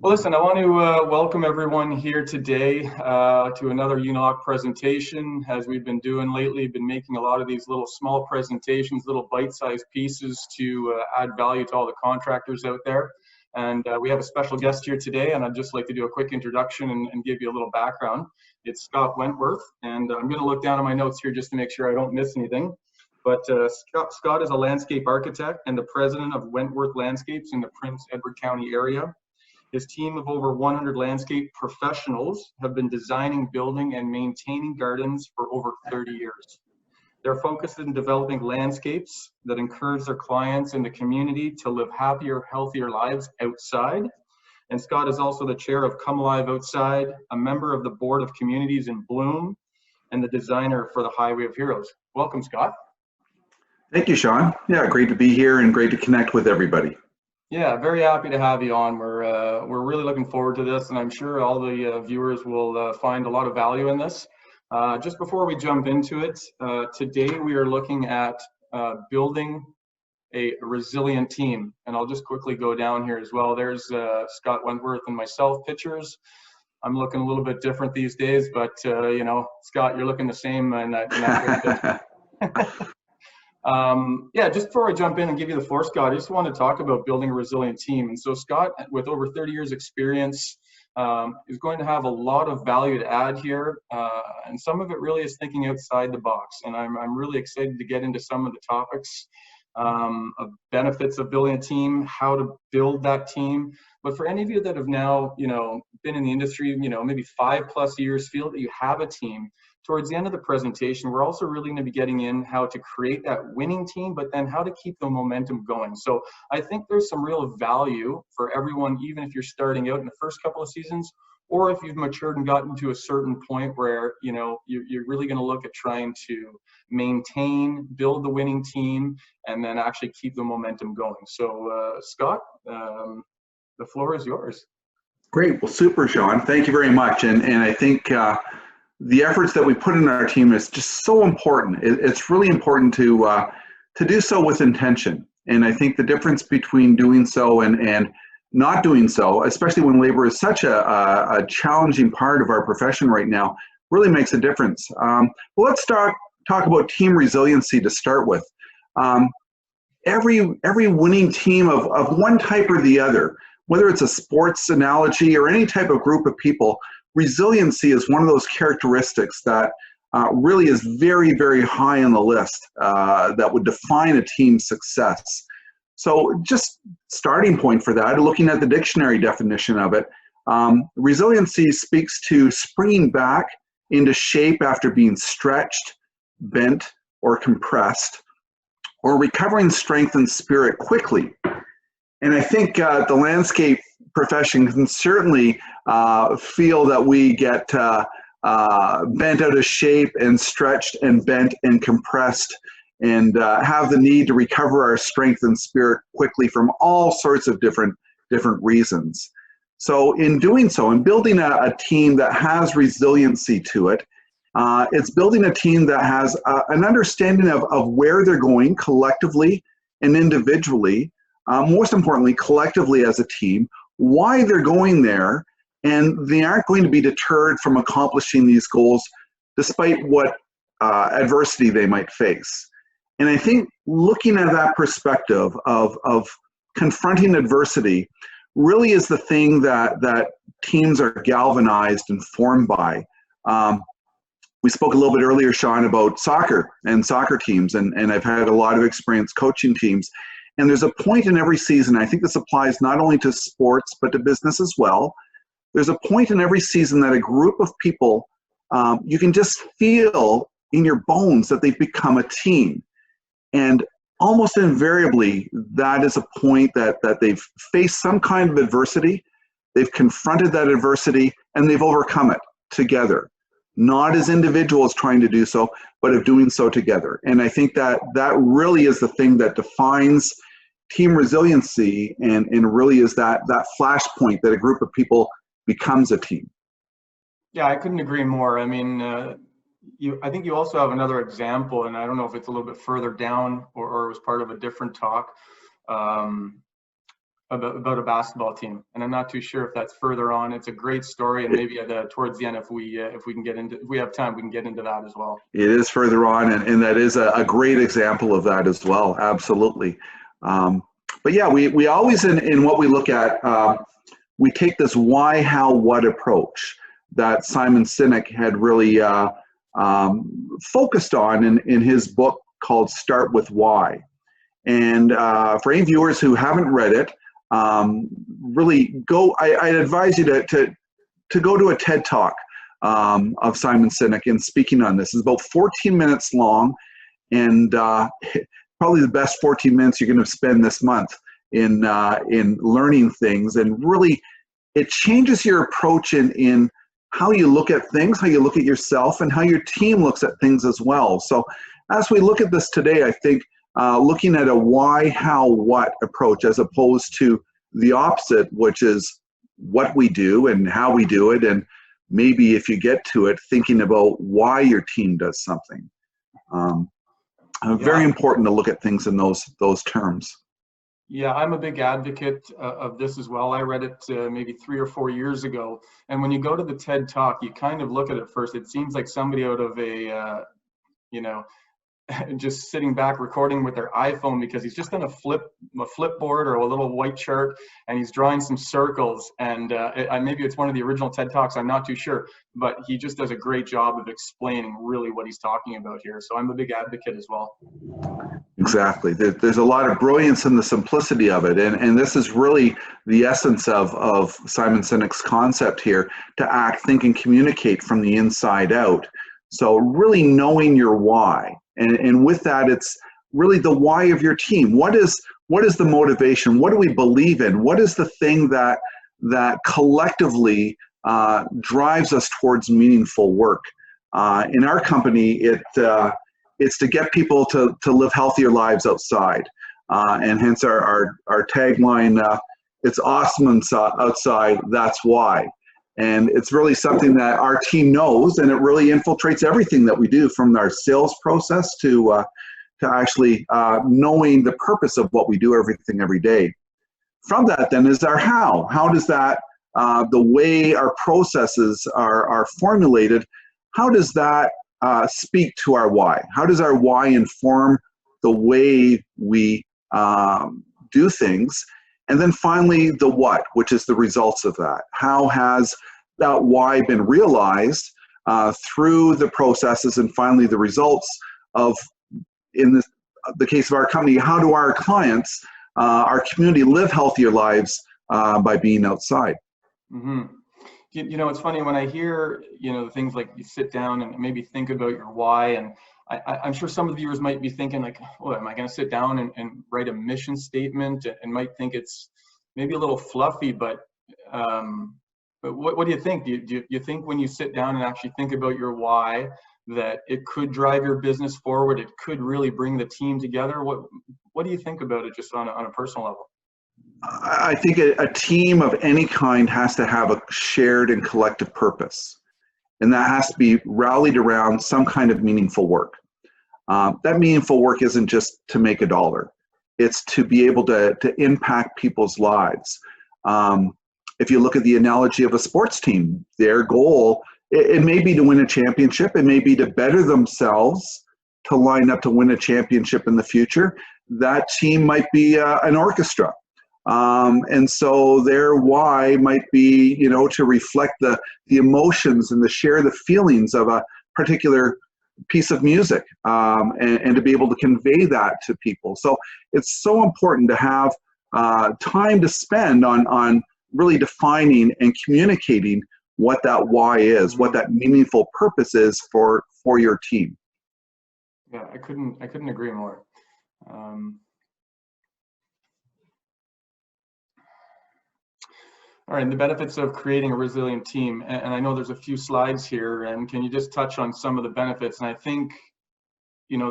Well, listen, I want to welcome everyone here today to another Unilock presentation. As we've been doing lately, been making a lot of these little small presentations, little bite-sized pieces to add value to all the contractors out there. And we have a special guest here today, and I'd just like to do a quick introduction and give you a little background. It's Scott Wentworth, and I'm going to look down at my notes here just to make sure I don't miss anything. But Scott is a landscape architect and the president of Wentworth Landscapes in the Prince Edward County area. His team of over 100 landscape professionals have been designing, building, and maintaining gardens for over 30 years. They're focused in developing landscapes that encourage their clients in the community to live happier, healthier lives outside. And Scott is also the chair of Come Alive Outside, a member of the Board of Communities in Bloom, and the designer for the Highway of Heroes. Welcome, Scott. Thank you, Sean. Yeah, great to be here and great to connect with everybody. Yeah, very happy to have you on. We're really looking forward to this, and I'm sure all the viewers will find a lot of value in this. Just before we jump into it, today we are looking at building a resilient team, and I'll just quickly go down here as well. There's Scott Wentworth and myself pictures. I'm looking a little bit different these days, but you know, Scott, you're looking the same in that picture. Yeah, just before I jump in and give you the floor, Scott, I just want to talk about building a resilient team. And so Scott, with over 30 years experience, is going to have a lot of value to add here. And some of it really is thinking outside the box. And I'm really excited to get into some of the topics of benefits of building a team, how to build that team. But for any of you that have now, been in the industry, maybe 5+ years, feel that you have a team, towards the end of the presentation, we're also really going to be getting in how to create that winning team, but then how to keep the momentum going. So I think there's some real value for everyone, even if you're starting out in the first couple of seasons, or if you've matured and gotten to a certain point where, you're really going to look at trying to maintain, build the winning team, and then actually keep the momentum going. So Scott, the floor is yours. Great. Well, super, Sean. Thank you very much. And I think the efforts that we put in our team is just so important. It's really important to do so with intention. And I think the difference between doing so and not doing so, especially when labor is such a challenging part of our profession right now, really makes a difference. Well, let's talk about team resiliency to start with. Every winning team of one type or the other, whether it's a sports analogy or any type of group of people, resiliency is one of those characteristics that really is very, very high on the list that would define a team's success. So just starting point for that, looking at the dictionary definition of it, resiliency speaks to springing back into shape after being stretched, bent, or compressed, or recovering strength and spirit quickly. And I think the landscape profession can certainly feel that we get bent out of shape and stretched and bent and compressed and have the need to recover our strength and spirit quickly from all sorts of different reasons. So in doing so, in building a team that has resiliency to it, it's building a team that has an understanding of where they're going collectively and individually, most importantly, collectively as a team, why they're going there, and they aren't going to be deterred from accomplishing these goals despite what adversity they might face. And I think looking at that perspective of confronting adversity really is the thing that teams are galvanized and formed by. We spoke a little bit earlier, Sean, about soccer and soccer teams, and I've had a lot of experience coaching teams. And there's a point in every season, I think this applies not only to sports, but to business as well. There's a point in every season that a group of people, you can just feel in your bones that they've become a team. And almost invariably, that is a point that they've faced some kind of adversity, they've confronted that adversity, and they've overcome it together. Not as individuals trying to do so, but of doing so together. And I think that really is the thing that defines team resiliency and really is that flashpoint that a group of people becomes a team. Yeah, I couldn't agree more. I mean, I think you also have another example, and I don't know if it's a little bit further down or it was part of a different talk. about a basketball team, and I'm not too sure if that's further on. It's a great story, and maybe towards the end, if we can get into, if we have time, we can get into that as well. It is further on, and that is a great example of that as well. Absolutely. But yeah, we always in what we look at, we take this why, how, what approach that Simon Sinek had really focused on in his book called Start With Why. And for any viewers who haven't read it, really go, I'd advise you to go to a TED Talk of Simon Sinek and speaking on this. It's about 14 minutes long, and probably the best 14 minutes you're going to spend this month in learning things. And really, it changes your approach in how you look at things, how you look at yourself, and how your team looks at things as well. So as we look at this today, I think looking at a why, how, what approach, as opposed to the opposite, which is what we do and how we do it, and maybe if you get to it, thinking about why your team does something. Very important to look at things in those terms. Yeah, I'm a big advocate of this as well. I read it maybe 3 or 4 years ago. And when you go to the TED Talk, you kind of look at it first. It seems like somebody out of a, just sitting back recording with their iPhone, because he's just on a flipboard or a little white chart, and he's drawing some circles. And maybe it's one of the original TED Talks, I'm not too sure, but he just does a great job of explaining really what he's talking about here. So I'm a big advocate as well. Exactly. There's a lot of brilliance in the simplicity of it. And this is really the essence of Simon Sinek's concept here, to act, think, and communicate from the inside out. So really knowing your why. And with that, it's really the why of your team. What is the motivation? What do we believe in? What is the thing that collectively drives us towards meaningful work? In our company, it's to get people to live healthier lives outside. And hence our tagline, it's awesome outside, that's why. And it's really something that our team knows, and it really infiltrates everything that we do, from our sales process to actually knowing the purpose of what we do, every day. From that then is our how. How does that, the way our processes are formulated, how does that speak to our why? How does our why inform the way we do things? And then finally, the what, which is the results of that. How has that why been realized through the processes, and finally the results of, in the case of our company, how do our clients, our community, live healthier lives by being outside? Mm-hmm. It's funny when I hear, things like you sit down and maybe think about your why, and I'm sure some of the viewers might be thinking like, oh, am I going to sit down and write a mission statement, and might think it's maybe a little fluffy, but what do you think? Do you think when you sit down and actually think about your why, that it could drive your business forward? It could really bring the team together? What do you think about it, just on a personal level? I think a team of any kind has to have a shared and collective purpose. And that has to be rallied around some kind of meaningful work. That meaningful work isn't just to make a dollar. It's to be able to impact people's lives. If you look at the analogy of a sports team, their goal, it may be to win a championship. It may be to better themselves, to line up to win a championship in the future. That team might be an orchestra. And so their why might be, to reflect the emotions and to share the feelings of a particular piece of music, and to be able to convey that to people. So it's so important to have time to spend on really defining and communicating what that why is, what that meaningful purpose is for your team. Yeah, I couldn't agree more. All right, the benefits of creating a resilient team, and I know there's a few slides here, and can you just touch on some of the benefits? And I think,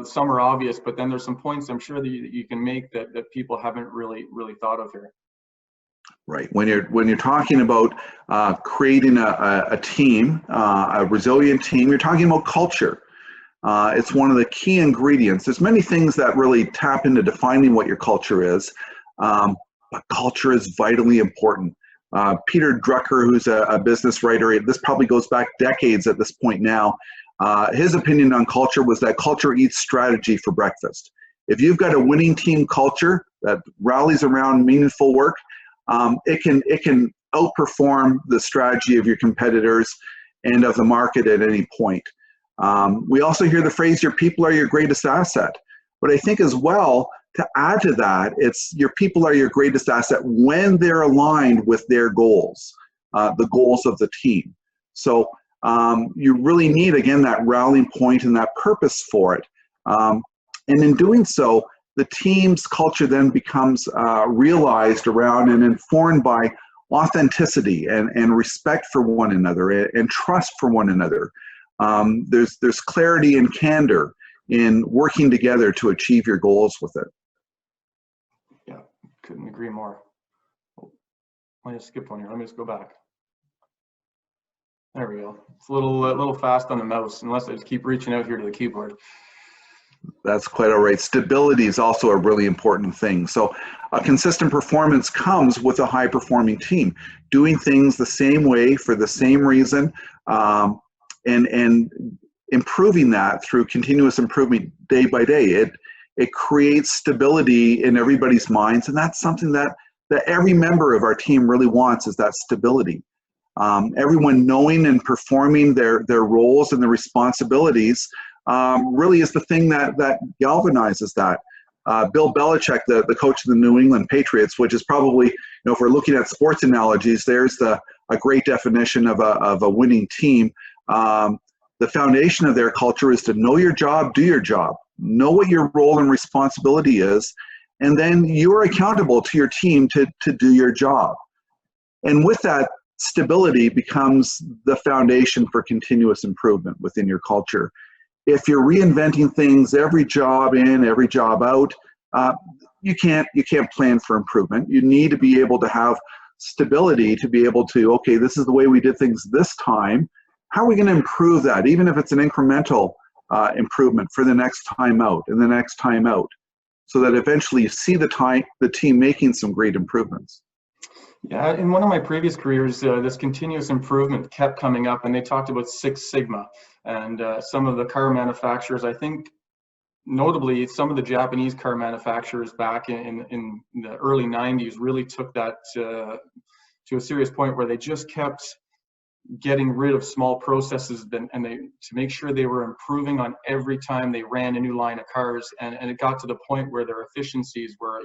some are obvious, but then there's some points I'm sure that you can make that people haven't really thought of here. Right. When you're talking about creating a team, a resilient team, you're talking about culture. It's one of the key ingredients. There's many things that really tap into defining what your culture is. but culture is vitally important. Peter Drucker, who's a business writer, this probably goes back decades at this point now, his opinion on culture was that culture eats strategy for breakfast. If you've got a winning team culture that rallies around meaningful work, it can outperform the strategy of your competitors and of the market at any point. We also hear the phrase, your people are your greatest asset. But I think as well, to add to that, it's your people are your greatest asset when they're aligned with their goals, the goals of the team. So you really need, again, that rallying point and that purpose for it. And in doing so, the team's culture then becomes realized around and informed by authenticity and respect for one another and trust for one another. There's clarity and candor in working together to achieve your goals with it. Yeah, couldn't agree more. I just skipped one here. Let me just go back. There we go. It's a little fast on the mouse, unless I just keep reaching out here to the keyboard. That's quite all right. Stability is also a really important thing. So a consistent performance comes with a high-performing team, doing things the same way for the same reason, and improving that through continuous improvement day by day. It creates stability in everybody's minds, and that's something that every member of our team really wants, is that stability. Everyone knowing and performing their roles and their responsibilities really is the thing that galvanizes that. Bill Belichick, the coach of the New England Patriots, which is probably, if we're looking at sports analogies, there's a great definition of a winning team. The foundation of their culture is to know your job, do your job, know what your role and responsibility is, and then you're accountable to your team to do your job. And with that, stability becomes the foundation for continuous improvement within your culture. If you're reinventing things every job in, every job out, you can't plan for improvement. You need to be able to have stability to be able to, okay, this is the way we did things this time. How are we going to improve that, even if it's an incremental improvement for the next time out and the next time out, so that eventually you see the team making some great improvements? Yeah, in one of my previous careers, this continuous improvement kept coming up, and they talked about Six Sigma. And some of the car manufacturers, I think, notably, some of the Japanese car manufacturers back in the early 90s really took that to a serious point where they just kept getting rid of small processes and to make sure they were improving on every time they ran a new line of cars. And it got to the point where their efficiencies were,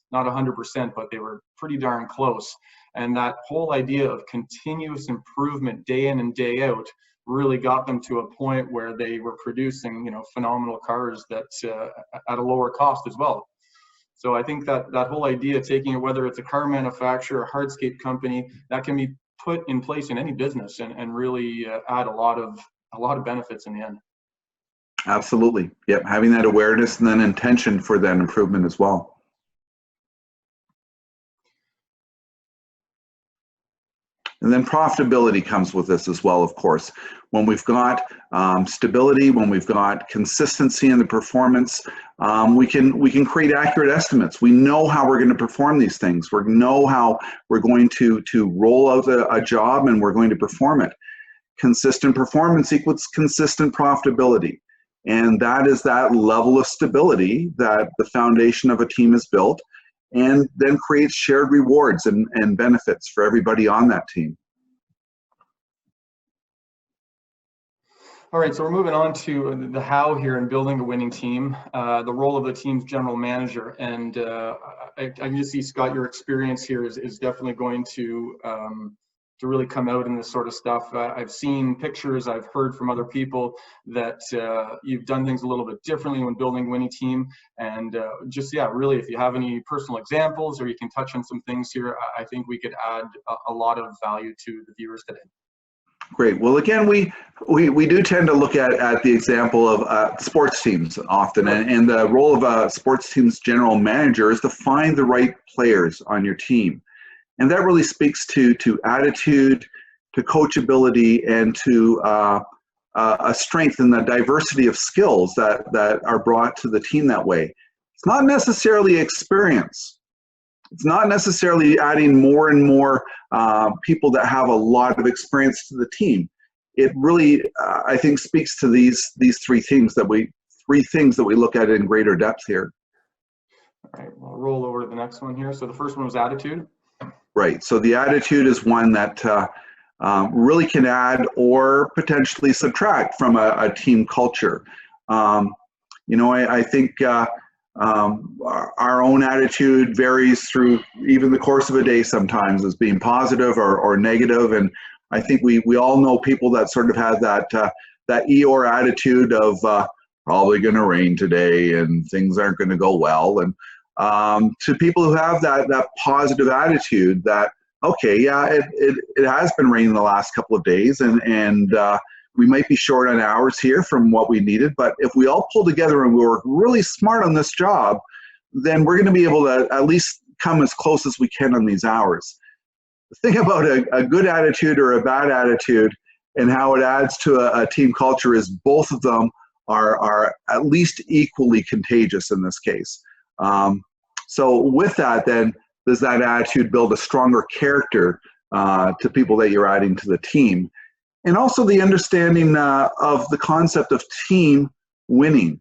not 100%, but they were pretty darn close. And that whole idea of continuous improvement day in and day out really got them to a point where they were producing, phenomenal cars that at a lower cost as well. So I think that whole idea, taking it, whether it's a car manufacturer, a hardscape company, that can be put in place in any business and really add a lot of benefits in the end. Absolutely. Yep. Having that awareness and then intention for that improvement as well. And then profitability comes with this as well, of course. When we've got stability, when we've got consistency in the performance, we can create accurate estimates. We know how we're going to perform these things. We know how we're going to roll out a job, and we're going to perform it. Consistent performance equals consistent profitability. And that is that level of stability that the foundation of a team is built, and then creates shared rewards and benefits for everybody on that team. All right, so we're moving on to the how here in building a winning team, the role of the team's general manager. And I can just see, Scott, your experience here is definitely going to really come out in this sort of stuff. I've seen pictures, I've heard from other people that you've done things a little bit differently when building a winning team. And really, if you have any personal examples or you can touch on some things here, I think we could add a lot of value to the viewers today. Great. Well, again, we do tend to look at the example of sports teams often, and the role of a sports team's general manager is to find the right players on your team. And that really speaks to attitude, to coachability, and to a strength in the diversity of skills that are brought to the team that way. It's not necessarily experience. It's not necessarily adding more and more people that have a lot of experience to the team. It really, I think, speaks to these three things that we look at in greater depth here. All right, we'll roll over to the next one here. So the first one was attitude. Right. So the attitude is one that really can add or potentially subtract from a team culture. I think our own attitude varies through even the course of a day sometimes as being positive or negative. And I think we all know people that sort of have that Eeyore attitude of probably going to rain today and things aren't going to go well. And to people who have that positive attitude that, okay, yeah, it has been raining the last couple of days and we might be short on hours here from what we needed, but if we all pull together and we work really smart on this job, then we're going to be able to at least come as close as we can on these hours. The thing about a good attitude or a bad attitude and how it adds to a team culture is both of them are at least equally contagious in this case. So with that, then, does that attitude build a stronger character to people that you're adding to the team? And also the understanding of the concept of team winning.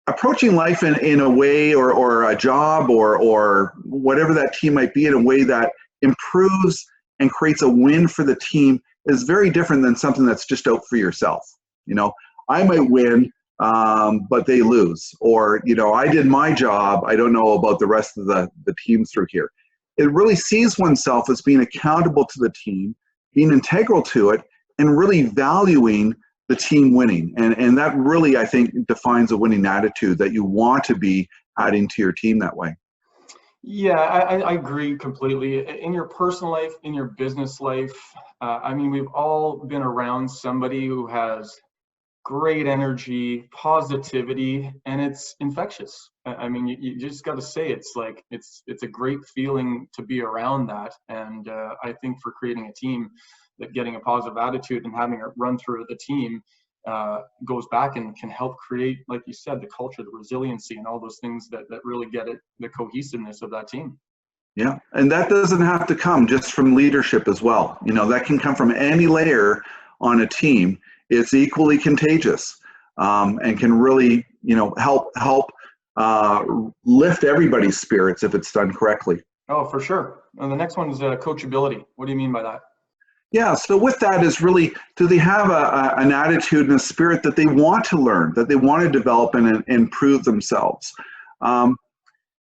Approaching life in a way or a job or whatever that team might be in a way that improves and creates a win for the team is very different than something that's just out for yourself. I might win, but they lose. Or, I did my job. I don't know about the rest of the teams through here. It really sees oneself as being accountable to the team, being integral to it, and really valuing the team winning. And that really, I think, defines a winning attitude that you want to be adding to your team that way. Yeah, I agree completely. In your personal life, in your business life, we've all been around somebody who has great energy, positivity, and it's infectious. You just got to say it's a great feeling to be around that. And I think for creating a team, that getting a positive attitude and having it run through the team goes back and can help create, like you said, the culture, the resiliency, and all those things that really get it, the cohesiveness of that team. Yeah, and that doesn't have to come just from leadership as well. That can come from any layer on a team. It's equally contagious and can really, help lift everybody's spirits if it's done correctly. Oh, for sure. And the next one is coachability. What do you mean by that? Yeah, so with that is really, do they have an attitude and a spirit that they want to learn, that they want to develop and improve themselves? A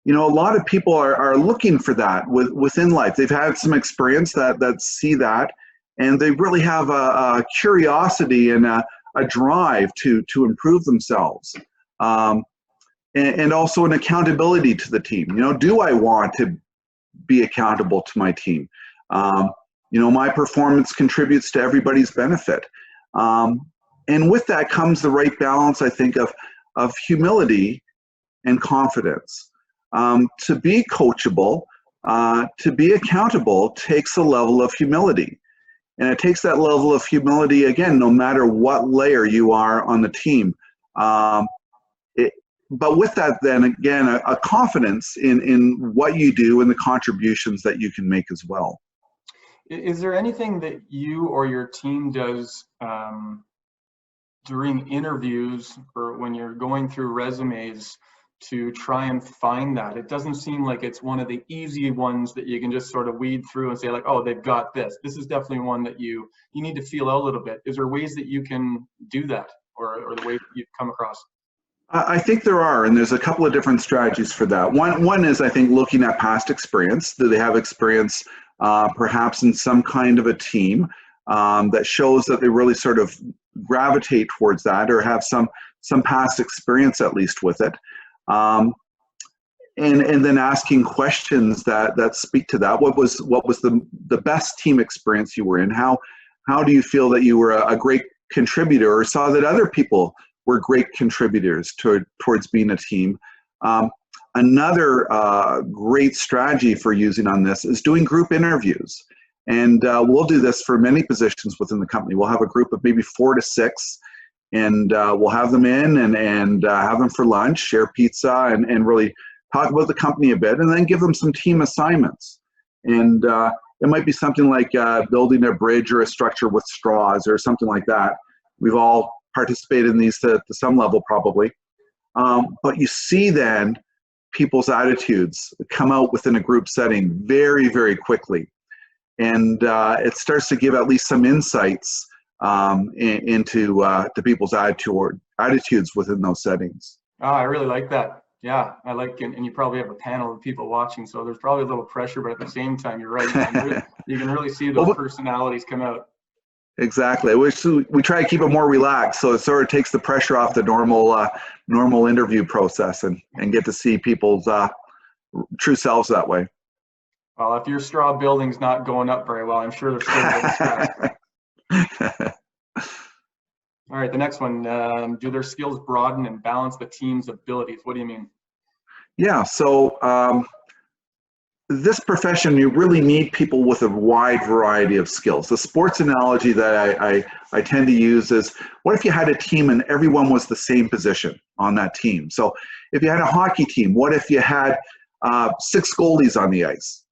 lot of people are looking for that within life. They've had some experience that see that, and they really have a curiosity and a drive to improve themselves. And also an accountability to the team. Do I want to be accountable to my team? My performance contributes to everybody's benefit. And with that comes the right balance, I think, of humility and confidence. To be coachable, to be accountable takes a level of humility. And it takes that level of humility, again, no matter what layer you are on the team. But with that, then again, a confidence in what you do and the contributions that you can make as well. Is there anything that you or your team does during interviews or when you're going through resumes to try and find that? It doesn't seem like it's one of the easy ones that you can just sort of weed through and say like, oh, they've got this. This is definitely one that you need to feel out a little bit. Is there ways that you can do that or the way that you've come across? I think there are, and there's a couple of different strategies for that. One is, I think, looking at past experience. Do they have experience perhaps in some kind of a team that shows that they really sort of gravitate towards that or have some past experience at least with it? And then asking questions that speak to that. What was the best team experience you were in? How do you feel that you were a great contributor or saw that other people were great contributors towards being a team? Another great strategy for using on this is doing group interviews. And we'll do this for many positions within the company. We'll have a group of maybe 4 to 6, and we'll have them in and have them for lunch, share pizza, and really talk about the company a bit, and then give them some team assignments. And it might be something like building a bridge or a structure with straws or something like that. We've all participated in these to some level probably. But you see then people's attitudes come out within a group setting very, very quickly. And it starts to give at least some insights into to people's attitudes within those settings. Oh, I really like that. Yeah, I like, and you probably have a panel of people watching, so there's probably a little pressure, but at the same time, you're right. You can really see those personalities come out. Exactly. We try to keep it more relaxed, so it sort of takes the pressure off the normal interview process, and get to see people's true selves that way. Well, if your straw building's not going up very well, I'm sure there's still a bit of stress. All right, the next one, do their skills broaden and balance the team's abilities? What do you mean? Yeah, so this profession, you really need people with a wide variety of skills. The sports analogy that I tend to use is, what if you had a team and everyone was the same position on that team? So if you had a hockey team, what if you had 6 goalies on the ice?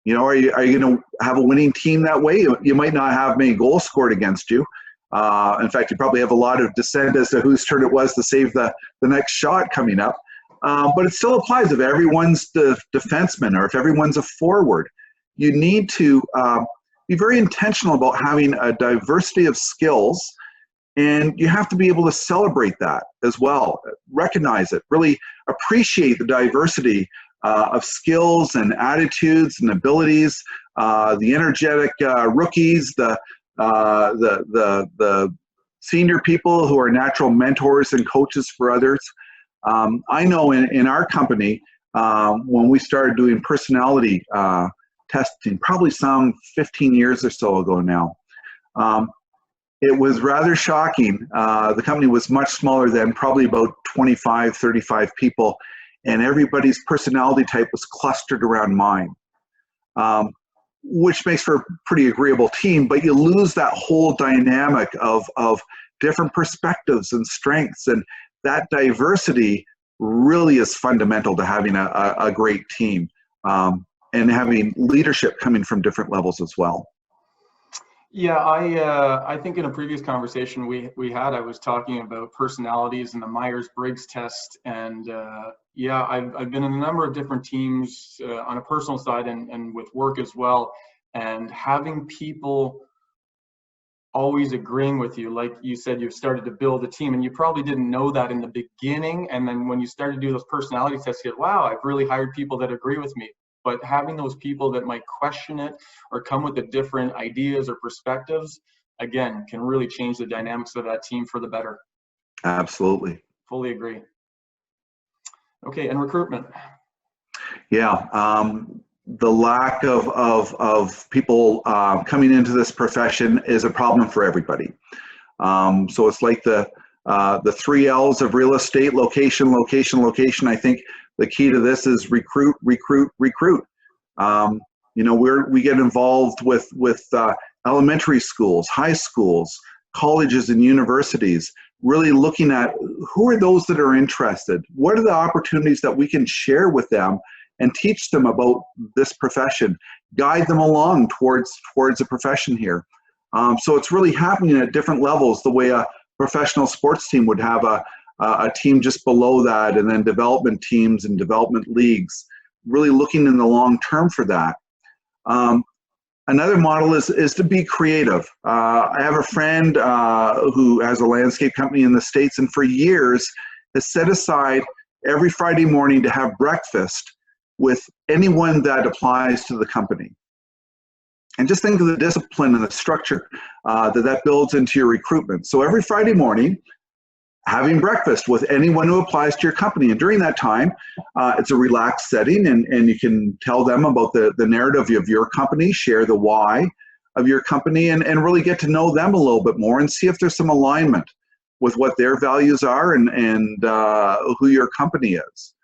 You know, are you going to have a winning team that way? You might not have many goals scored against you. In fact, you probably have a lot of dissent as to whose turn it was to save the next shot coming up. But it still applies if everyone's the defenseman or if everyone's a forward. You need to be very intentional about having a diversity of skills, and you have to be able to celebrate that as well. Recognize it, really appreciate the diversity of skills and attitudes and abilities, the energetic rookies, the senior people who are natural mentors and coaches for others. I know in our company, when we started doing personality testing, probably some 15 years or so ago now, it was rather shocking. The company was much smaller then, probably about 25, 35 people, and everybody's personality type was clustered around mine. Which makes for a pretty agreeable team, but you lose that whole dynamic of different perspectives and strengths, and that diversity really is fundamental to having a great team, and having leadership coming from different levels as well. Yeah, I think in a previous conversation we had, I was talking about personalities and the Myers-Briggs test, and yeah, I've been in a number of different teams on a personal side and with work as well, and having people always agreeing with you, like you said, you've started to build a team, and you probably didn't know that in the beginning, and then when you started to do those personality tests, you go, wow, I've really hired people that agree with me. But having those people that might question it or come with the different ideas or perspectives, again, can really change the dynamics of that team for the better. Absolutely. Fully agree. Okay, and recruitment. Yeah, the lack of people coming into this profession is a problem for everybody. So it's like the 3 L's of real estate: location, location, location. I think the key to this is recruit, recruit, recruit. You know, we get involved with elementary schools, high schools, colleges and universities, really looking at who are those that are interested, what are the opportunities that we can share with them and teach them about this profession, guide them along towards a profession here. So it's really happening at different levels, the way a professional sports team would have a team just below that, and then development teams and development leagues, really looking in the long term for that. Another model is to be creative. I have a friend who has a landscape company in the States, and for years has set aside every Friday morning to have breakfast with anyone that applies to the company. And just think of the discipline and the structure that builds into your recruitment. So every Friday morning, having breakfast with anyone who applies to your company. And during that time, it's a relaxed setting, and you can tell them about the narrative of your company, share the why of your company, and really get to know them a little bit more and see if there's some alignment with what their values are and who your company is.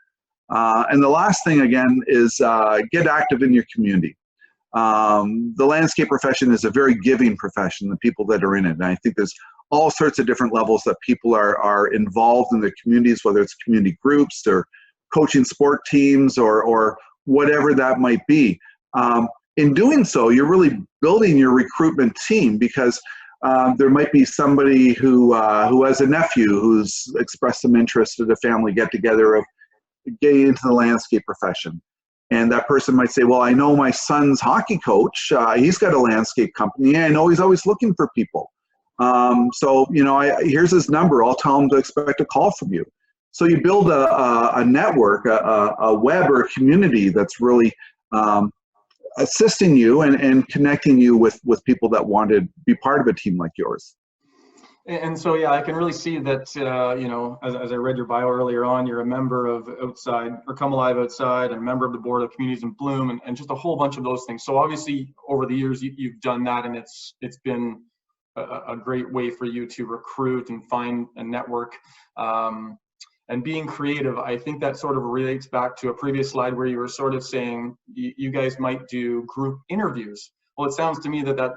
And the last thing, again, is get active in your community. The landscape profession is a very giving profession, the people that are in it. And I think there's all sorts of different levels that people are involved in their communities, whether it's community groups or coaching sport teams or whatever that might be. In doing so, you're really building your recruitment team, because there might be somebody who has a nephew who's expressed some interest at a family get-together of getting into the landscape profession. And that person might say, well, I know my son's hockey coach. He's got a landscape company. And I know he's always looking for people. So, here's his number. I'll tell him to expect a call from you. So you build a network, a web or a community that's really assisting you and connecting you with people that want to be part of a team like yours. And so, yeah, I can really see that, as I read your bio earlier on, you're a member of Outside, or Come Alive Outside, and a member of the board of Communities in Bloom, and just a whole bunch of those things. So obviously, over the years, you've done that, and it's been a great way for you to recruit and find a network. And being creative, I think that sort of relates back to a previous slide where you were sort of saying you guys might do group interviews. Well, it sounds to me that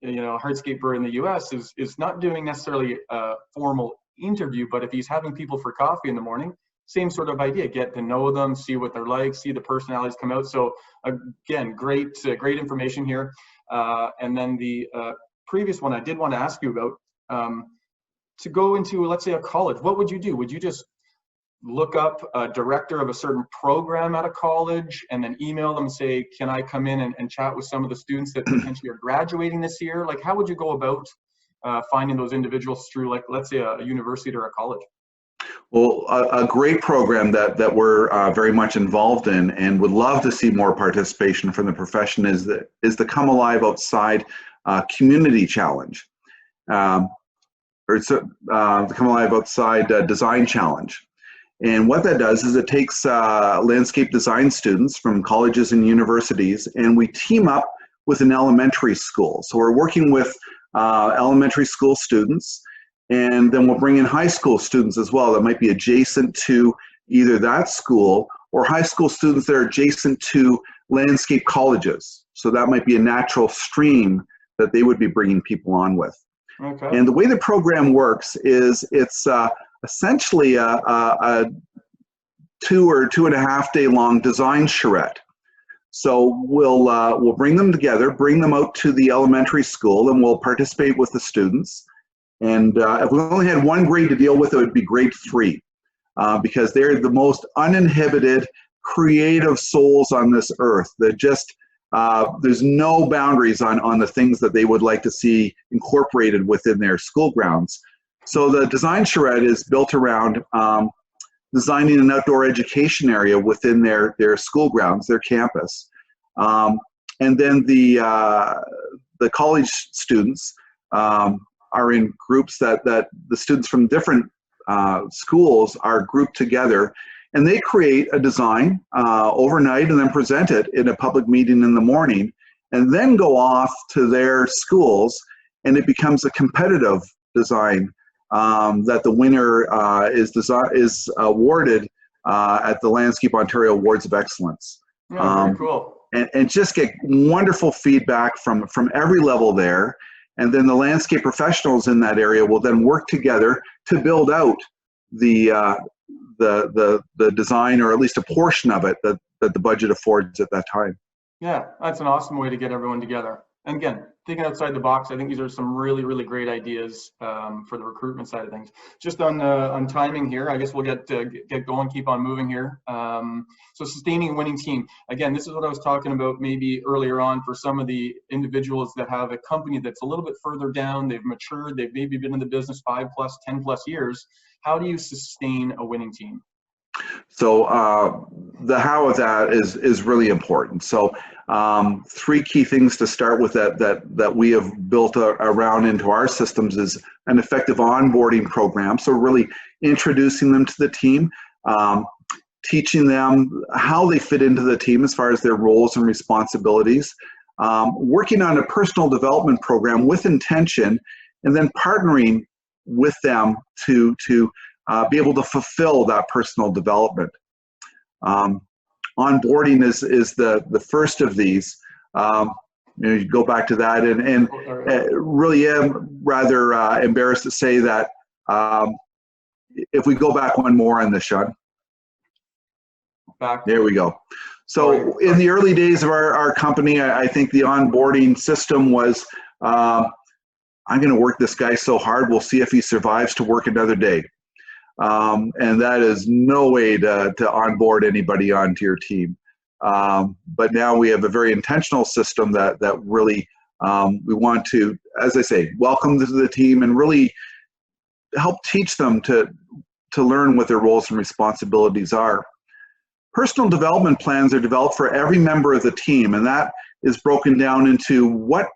Hardscaper in the US is not doing necessarily a formal interview, but if he's having people for coffee in the morning, same sort of idea, get to know them, see what they're like, see the personalities come out. So again, great information here. And then the previous one I did want to ask you about, to go into, let's say, a college, what would you do? Would you just look up a director of a certain program at a college and then email them and say, can I come in and chat with some of the students that potentially are graduating this year? Like, how would you go about finding those individuals through, like, let's say, a university or a college? Well, a great program that we're very much involved in and would love to see more participation from the profession is the Come Alive Outside Community Challenge, or it's the Come Alive Outside Design Challenge. And what that does is it takes landscape design students from colleges and universities, and we team up with an elementary school. So we're working with elementary school students, and then we'll bring in high school students as well that might be adjacent to either that school or high school students that are adjacent to landscape colleges. So that might be a natural stream that they would be bringing people on with. Okay. And the way the program works is it's essentially a 2 or 2.5 day long design charrette. So we'll bring them together, bring them out to the elementary school, and we'll participate with the students. And if we only had one grade to deal with, it would be grade 3, because they're the most uninhibited, creative souls on this earth. That just there's no boundaries on the things that they would like to see incorporated within their school grounds. So the design charrette is built around designing an outdoor education area within their school grounds, their campus. And then the college students are in groups that the students from different schools are grouped together, and they create a design overnight and then present it in a public meeting in the morning, and then go off to their schools, and it becomes a competitive design that the winner is awarded at the Landscape Ontario Awards of Excellence. Yeah, very cool. And just get wonderful feedback from every level there. And then the landscape professionals in that area will then work together to build out the design, or at least a portion of it that the budget affords at that time. Yeah, that's an awesome way to get everyone together. And again, thinking outside the box, I think these are some really, really great ideas for the recruitment side of things. Just on timing here, I guess we'll get going, keep on moving here. So sustaining a winning team. Again, this is what I was talking about maybe earlier on for some of the individuals that have a company that's a little bit further down, they've matured, they've maybe been in the business 5+, 10+ years. How do you sustain a winning team? So the how of that is really important. So 3 key things to start with that we have built around into our systems is an effective onboarding program. So really introducing them to the team, teaching them how they fit into the team as far as their roles and responsibilities, working on a personal development program with intention, and then partnering with them to be able to fulfill that personal development. Onboarding is the first of these. You go back to that, and really am rather embarrassed to say that if we go back one more on this, Sean. back. There we go. So in the early days of our company, I think the onboarding system was, I'm going to work this guy so hard, we'll see if he survives to work another day. And that is no way to onboard anybody onto your team. But now we have a very intentional system that really we want to, as I say, welcome to the team and really help teach them to learn what their roles and responsibilities are. Personal development plans are developed for every member of the team, and that is broken down into what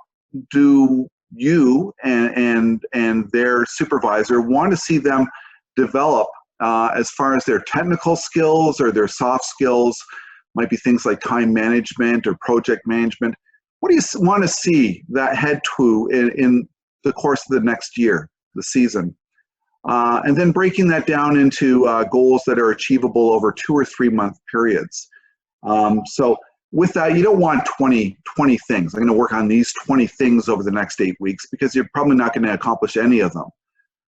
do you and their supervisor want to see them develop as far as their technical skills or their soft skills. Might be things like time management or project management. What do you want to see that head to in the course of the next year, the season? And then breaking that down into goals that are achievable over 2 or 3 month periods. So with that, you don't want 20 things. I'm going to work on these 20 things over the next 8 weeks because you're probably not going to accomplish any of them.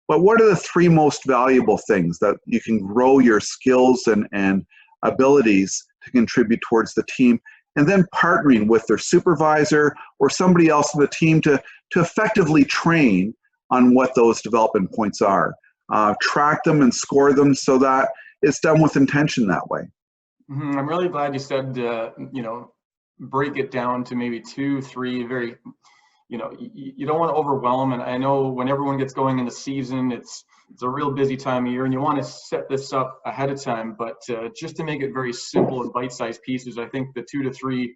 But what are the 3 most valuable things that you can grow your skills and abilities to contribute towards the team? And then partnering with their supervisor or somebody else in the team to effectively train on what those development points are. Track them and score them so that it's done with intention that way. Mm-hmm. I'm really glad you said, you know, break it down to maybe 2, 3 very, you know, you don't want to overwhelm. And I know when everyone gets going in the season, it's a real busy time of year and you want to set this up ahead of time, but just to make it very simple and bite-sized pieces, I think the 2 to 3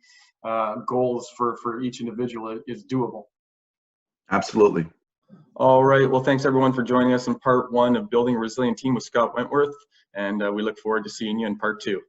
goals for each individual is doable. Absolutely. All right. Well, thanks everyone for joining us in part 1 of Building a Resilient Team with Scott Wentworth. And we look forward to seeing you in part 2.